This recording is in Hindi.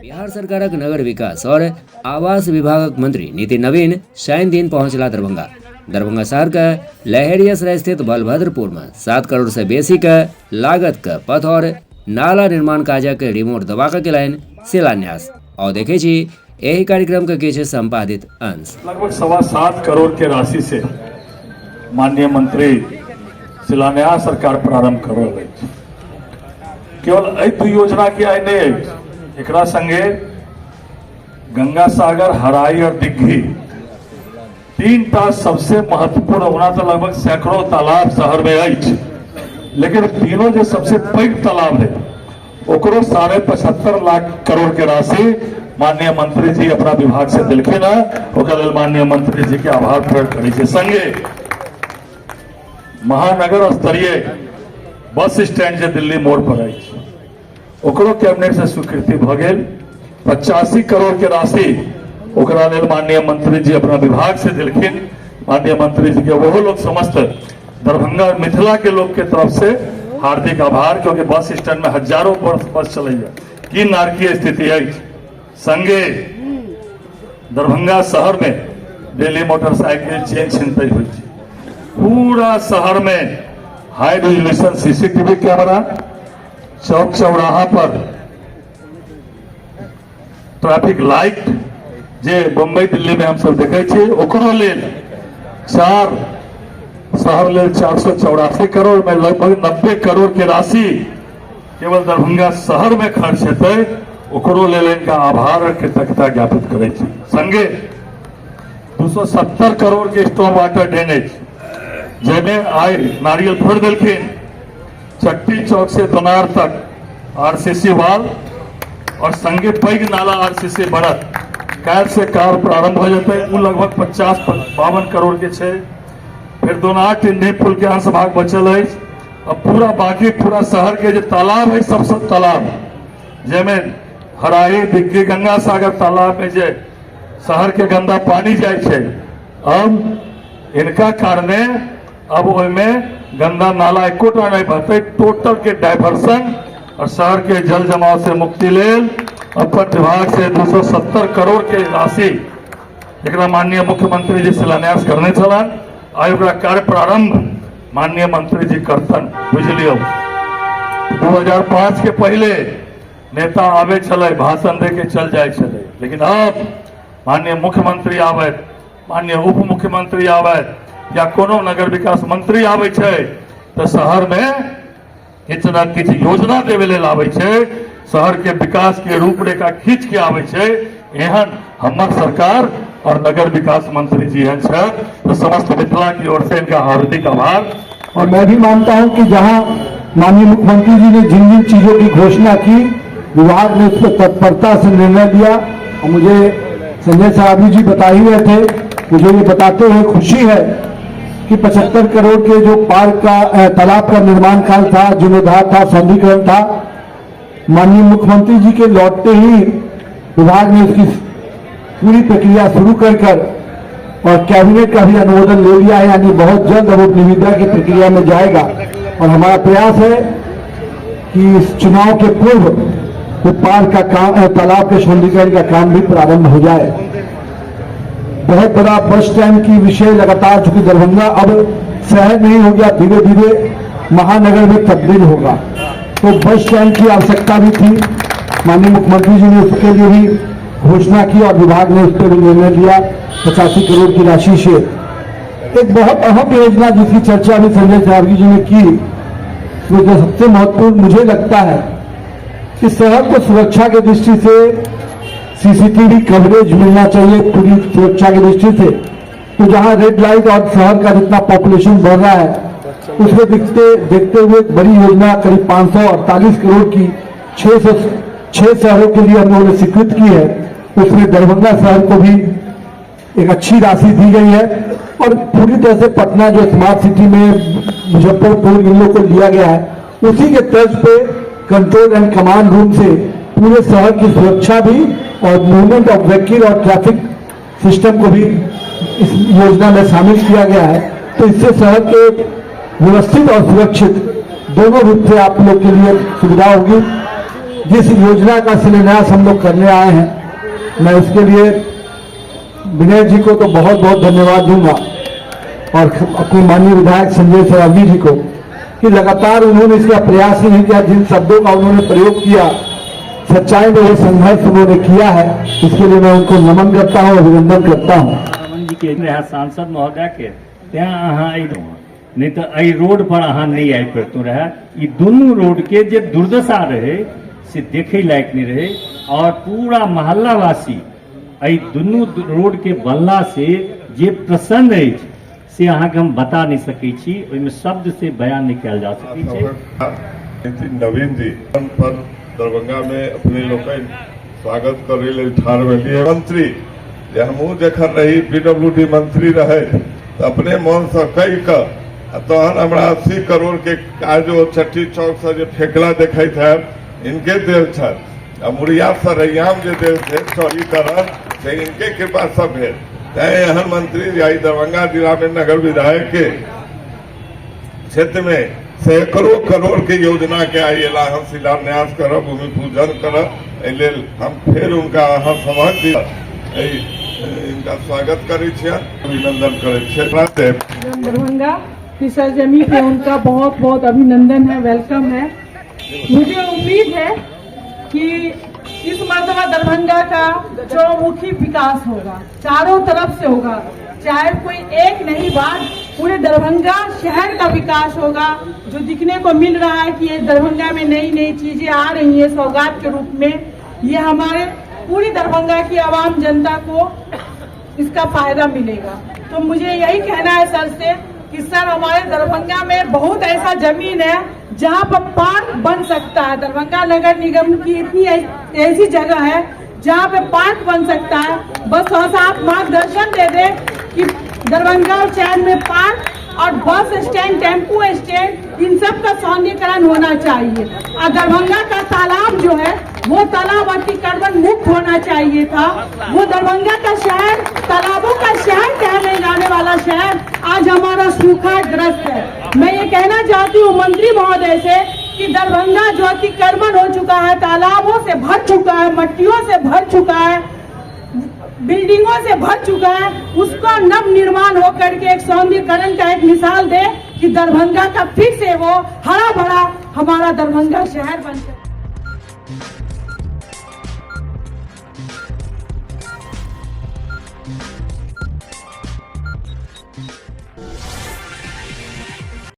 बिहार सरकारक नगर विकास और आवास विभागक मंत्री नितिन नवीन शनि दिन पहुंचला दरभंगा। दरभंगा शहर के लहेरियासराय स्थित बलभद्रपुर में 7 करोड़ से बेसी के लागत के पथ और नाला निर्माण कार्यक रिमोट दबा के लाइन शिलान्यास और देखे यही कार्यक्रम के किछु संपादित अंश। लगभग 7.25 करोड़ के राशि से माननीय मंत्री शिलान्यास सरकार प्रारंभ कर रही है। केवल दू योजना के आय नहीं, एकरा संगे गंगा सागर, हराई और दिग्घी 3टा सबसे महत्वपूर्ण होना तो लगभग सैकड़ों तालाब शहर में है, लेकिन तीनों जो सबसे पैघ तालाब है ओकरो 75.5 लाख करोड़ के राशि माननीय मंत्री जी अपना विभाग से दिलखिन है। माननीय मंत्री जी के आभार प्रकट करे छे। संगे महानगर स्तरीय बस स्टैंड जो दिल्ली मोड़ पर है ओकरो कैबिनेट से स्वीकृति भ गेल। 85 करोड़ के राशि ओकरा लेल माननीय मंत्री जी अपना विभाग से दिलखिन। माननीय मंत्री जी के वो लोग समस्त दरभंगा और मिथिला के लोग के तरफ से हार्दिक आभार, क्योंकि बस स्टैंड में हजारों बस चल है की नारकीय स्थिति है। संगे दरभंगा शहर में डेली मोटरसाइकिल चेन छिनतई हुई, पूरा शहर में हाई रेजोल्यूशन सीसीटीवी कैमरा, चौक चौराहा पर ट्रैफिक लाइट जे बम्बई दिल्ली में हम सब देखे छे, ओकरो लेल शहर लेल 484 करोड़ में लगभग 90 करोड़ के राशि केवल दरभंगा शहर में खर्च हेतै, ओकरो लेल इनका आभार और कृतज्ञता ज्ञापित करे छी। संगे 270 करोड़ के स्टॉर्म वाटर ड्रेनेज जेमे आय नारियल फोड़ देलखिन, चट्टी चौक से दोनार तक आरसीसी वाल और संगे पैघ नाला आरसीसी बढ़त काल से कार प्रारंभ हो जाते, वो लगभग 50-52 करोड़ के छे। फिर दोनार टिंडी पुल के अंश भाग बचल है। अब पूरा शहर के जो तालाब है, सब तालाब जेमे हराई, दिग्घी, गंगा सागर तालाब में जे शहर के गंदा पानी जाए छे, अब इनका कारणे अब ओइमें गंदा नाला एकोटा नहीं बहते, टोटल के डाइवर्सन और शहर के जल जमाव से मुक्ति लेल अपन विभाग से 270 करोड़ के राशि एक माननीय मुख्यमंत्री जी शिलान्यास करने चलन। आय कार्य प्रारंभ माननीय मंत्री जी करतन। बुझलियो 2005 के पहले नेता आवे चले, भाषण दे के चल जाए चले, लेकिन अब माननीय मुख्यमंत्री आवे, माननीय उप मुख्यमंत्री आवे या कोनो नगर विकास मंत्री आवे छे तो शहर में किछु न किछु योजना देवे लेल आवे छे, शहर के विकास के रूपरेखा खींच के आवे छे। एहन हमर सरकार और नगर विकास मंत्री जी हैं तो समस्त मिथिला की ओर से इनका हार्दिक आभार। और मैं भी मानता हूं कि जहां माननीय मुख्यमंत्री जी ने जिन जिन चीजों की घोषणा की, विभाग ने उस पर तत्परता से निर्णय लिया। और मुझे संजय साहब जी बता ही रहे थे, मुझे ये बताते हुए खुशी है कि 75 करोड़ के जो पार्क का तालाब का निर्माण कार्य था, जीर्णोद्धार था, सौंदर्यीकरण था, माननीय मुख्यमंत्री जी के लौटते ही विभाग ने उसकी पूरी प्रक्रिया शुरू कर और कैबिनेट का भी अनुमोदन ले लिया है, यानी बहुत जल्द वो निविदा की प्रक्रिया में जाएगा। और हमारा प्रयास है कि इस चुनाव के पूर्व वो पार्क का काम, तालाब के सौंदर्यीकरण का काम भी प्रारंभ हो जाए। बहुत बड़ा बस स्टैंड की विषय लगातार, चूंकि दरभंगा अब शहर नहीं हो गया, धीरे धीरे महानगर में तब्दील होगा, तो बस स्टैंड की आवश्यकता भी थी। माननीय मुख्यमंत्री जी ने उसके लिए भी घोषणा की और विभाग ने उस पर भी निर्णय लिया 85 करोड़ की राशि से। एक बहुत अहम योजना जिसकी चर्चा भी संजय साहब जी ने की, वो जो सबसे महत्वपूर्ण मुझे लगता है कि शहर को सुरक्षा की दृष्टि से सीसीटीवी कवरेज मिलना चाहिए पूरी सुरक्षा की दृष्टि से। तो जहां रेड लाइट और शहर का जितना पॉपुलेशन बढ़ रहा है उसमें देखते हुए बड़ी योजना करीब 548 करोड़ की 6 शहरों के लिए हम लोगों ने स्वीकृत की है। उसमें दरभंगा शहर को भी एक अच्छी राशि दी गई है और पूरी तरह से पटना जो स्मार्ट सिटी में मुजफ्फरपुर इन लोग को लिया गया है, उसी के तर्ज पे कंट्रोल एंड कमांड रूम से पूरे शहर की सुरक्षा भी और मूवमेंट ऑफ व्हीकल और ट्रैफिक सिस्टम को भी इस योजना में शामिल किया गया है। तो इससे शहर के व्यवस्थित और सुरक्षित दोनों रूप से आप लोग के लिए सुविधा होगी। जिस योजना का शिलान्यास हम लोग करने आए हैं, मैं उसके लिए विनय जी को तो बहुत बहुत धन्यवाद दूंगा और अपने माननीय विधायक संजय सरावगी जी को कि लगातार उन्होंने इसका प्रयास नहीं किया। जिन शब्दों का उन्होंने प्रयोग किया, सच्चाई में वो संघर्ष उन्होंने किया है, इसके लिए मैं उनको नमन करता हूँ, अभिनंदन करता हूँ। सांसद महोदय के ત્યાં अहाँ अयलहुँ, नहीं तो एहि रोड पर अहाँ नहीं आबि पैतहुँ रहे। ई दुनू रोड के जे दुर्दशा रहे से देखे लायक नहीं रहे और पूरा मोहल्ला वासी एहि दुनू रोड के बनला से जे प्रसन्न अछि से अहाँके हम बता नहीं सकै छी, ओहिमे शब्द से बयान नहीं कयल जा सकै छै। नवीन जी पर दरभंगा में अपने लोग स्वागत करे ले ठाड़ भेलिए। मंत्री जे हमहूँ जखन रही PWD मंत्री रहे तो अपने मन से कई तहन हमरा 80 करोड़ के काज छठी चौक से जो फेकला देखैत है इनके देल छल, मुड़िया से रैयाम जे देल थे सही तरह से इनके कृपा सब है। एहन मंत्री आई दरभंगा जिला में नगर विधायक के क्षेत्र में सैकड़ों करोड़ के योजना के आई एला हम शिलान्यास करब, भूमि पूजन करब, एहि लेल हम फिर उनका अहाँ समझ दिया इनका स्वागत करे छियै, अभिनंदन करे छियै। दरभंगा की सरजमी पे उनका बहुत बहुत अभिनंदन है, वेलकम है। मुझे उम्मीद है कि इस मर्तबा दरभंगा का चौमुखी विकास होगा, चारों तरफ से होगा, चाहे कोई एक नहीं बात, पूरे दरभंगा शहर का विकास होगा। जो दिखने को मिल रहा है कि ये दरभंगा में नई नई चीजें आ रही है सौगात के रूप में, ये हमारे पूरी दरभंगा की आवाम जनता को इसका फायदा मिलेगा। तो मुझे यही कहना है सर से कि सर हमारे दरभंगा में बहुत ऐसा जमीन है जहाँ पर पार्क बन सकता है। दरभंगा नगर निगम की इतनी ऐसी जगह है जहाँ पे पार्क बन सकता है। बस थोड़ा सा आप मार्गदर्शन दे दें कि दरभंगा और चैन में पार्क और बस स्टैंड, टेम्पो स्टैंड, इन सब का सौंदर्यीकरण होना चाहिए। और दरभंगा का तालाब जो है वो तालाब अतिक्रमण मुक्त होना चाहिए था। वो दरभंगा का शहर तालाबों का शहर कहने जाने वाला शहर आज हमारा सूखाग्रस्त है। मैं ये कहना चाहती हूँ मंत्री महोदय से कि दरभंगा जो अतिक्रमण हो चुका है, तालाबों से भर चुका है, मट्टियों से भर चुका है, बिल्डिंगों से भर चुका है, उसका नव निर्माण होकर के एक सौंदर्यीकरण का एक मिसाल दे कि दरभंगा का फिर से वो हरा भरा हमारा दरभंगा शहर बन सके।